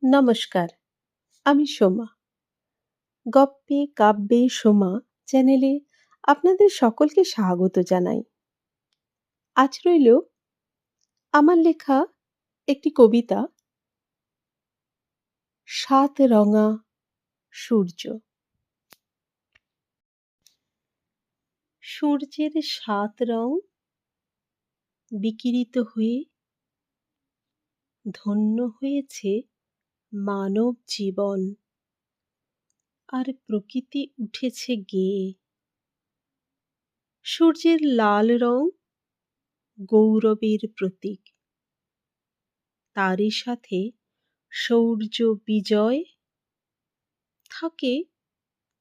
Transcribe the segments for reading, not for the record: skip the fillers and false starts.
নমস্কার, আমি সোমা। গপ্পে কাব্যে সোমা চ্যানেলে আপনাদের সকলকে স্বাগত জানাই। আজ রইল আমার লেখা একটি কবিতা, সাত রঙা সূর্য। সূর্যের সাত রং বিকিরিত হয়ে ধন্য হয়েছে মানব জীবন, আর প্রকৃতি উঠেছে গেয়ে। সূর্যের লাল রং গৌরবের প্রতীক, তারই সাথে শৌর্য বিজয় থাকে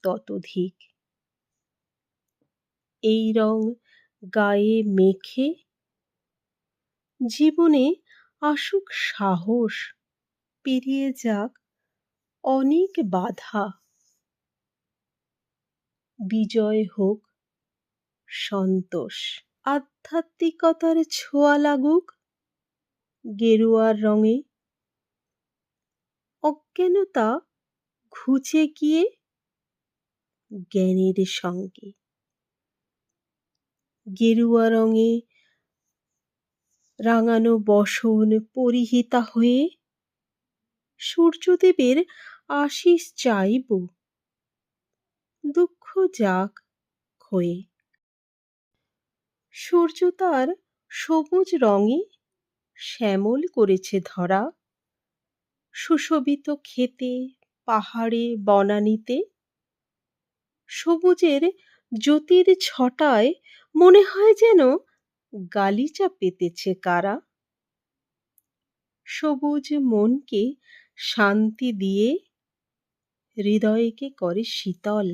ততোধিক। এই রং গায়ে মেখে জীবনে আসুক সাহস, পেরিয়ে যাক অনেক বাধা। বিজয় হোক সন্তোষ, আধ্যাত্মিকতার ছোঁয়া লাগুক গেরুয়ার রঙে। অজ্ঞানতা ঘুচে গিয়ে জ্ঞানের সঙ্গে। গেরুয়া রঙে রাঙানো বসন পরিহিতা হয়ে সূর্যদেবের আশিস চাইব, দুঃখ যাক ক্ষয়ে। সূর্য তার সবুজ রঙে শ্যামল করেছে ধরা, সুশোভিত ক্ষেতে পাহাড়ে বনানীতে। সবুজের জ্যোতির ছটায় মনে হয় যেন গালিচা পেতেছে কারা। সবুজ মনকে শান্তি দিয়ে হৃদয়কে করে শীতল।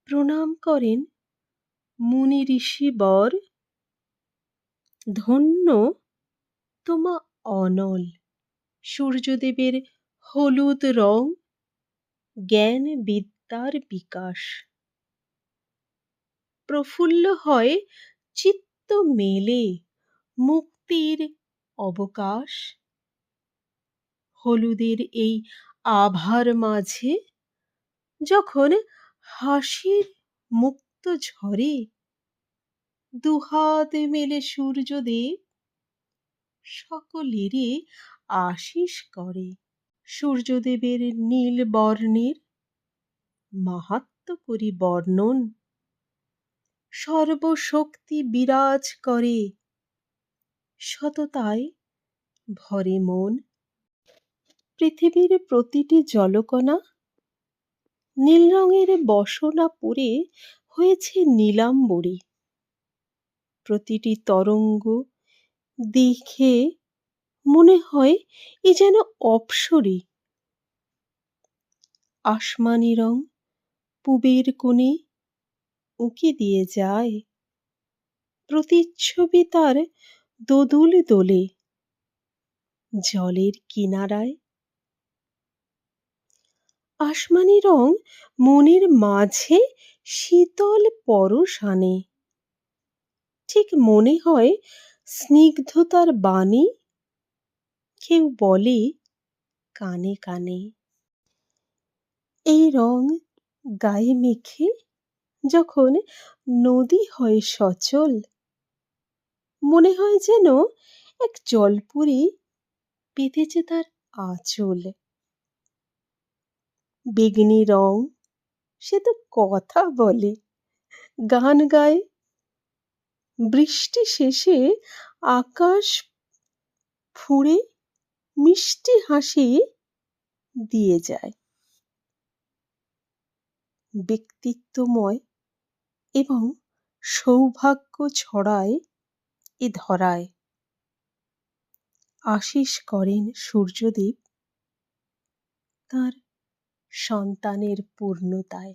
প্রণাম করেন মুনি ঋষি বর, ধন্য তোমা অনল। সূর্যদেবের হলুদ রং জ্ঞান বিদ্যার বিকাশ, প্রফুল্ল হয় চিত্ত মেলে মুক্তির অবকাশ। হলুদের এই আভার মাঝে যখন হাসির মুক্ত ঝরে, দুহাত মেলে সূর্যদেব সকলেরই আশিস করে। সূর্যদেবের নীল বর্ণের মাহাত্ম্য করি বর্ণন, সর্বশক্তি বিরাজ করে সততায় ভরে মন। পৃথিবীর প্রতিটি জলকণা নীল রঙের বসনা পরে হয়েছে নীলাম্বরী। প্রতিটি তরঙ্গ দেখে মনে হয় এ যেন অপ্সরী। আসমানি রং পূবের কোণে উঁকি দিয়ে যায়, প্রতিচ্ছবি তার দোদুল দোলে জলের কিনারায়। আসমানি রং মনের মাঝে শীতল পরশ আনে, ঠিক মনে হয় স্নিগ্ধতার বাণী কেউ বলে কানে কানে। এই রং গায়ে মেখে যখন নদী হয় সচল, মনে হয় যেন এক জলপুরি পেতেছে তার আঁচল। বেগনি রং সে তো কথা বলে, গান গায়, বৃষ্টি শেষে আকাশ ফুঁড়ে মিষ্টি হাসি দিয়ে যায়। ব্যক্তিত্বময় এবং সৌভাগ্য ছড়ায় এ ধরায়। আশিস করেন সূর্যদেব তাঁর সন্তানের পূর্ণতায়।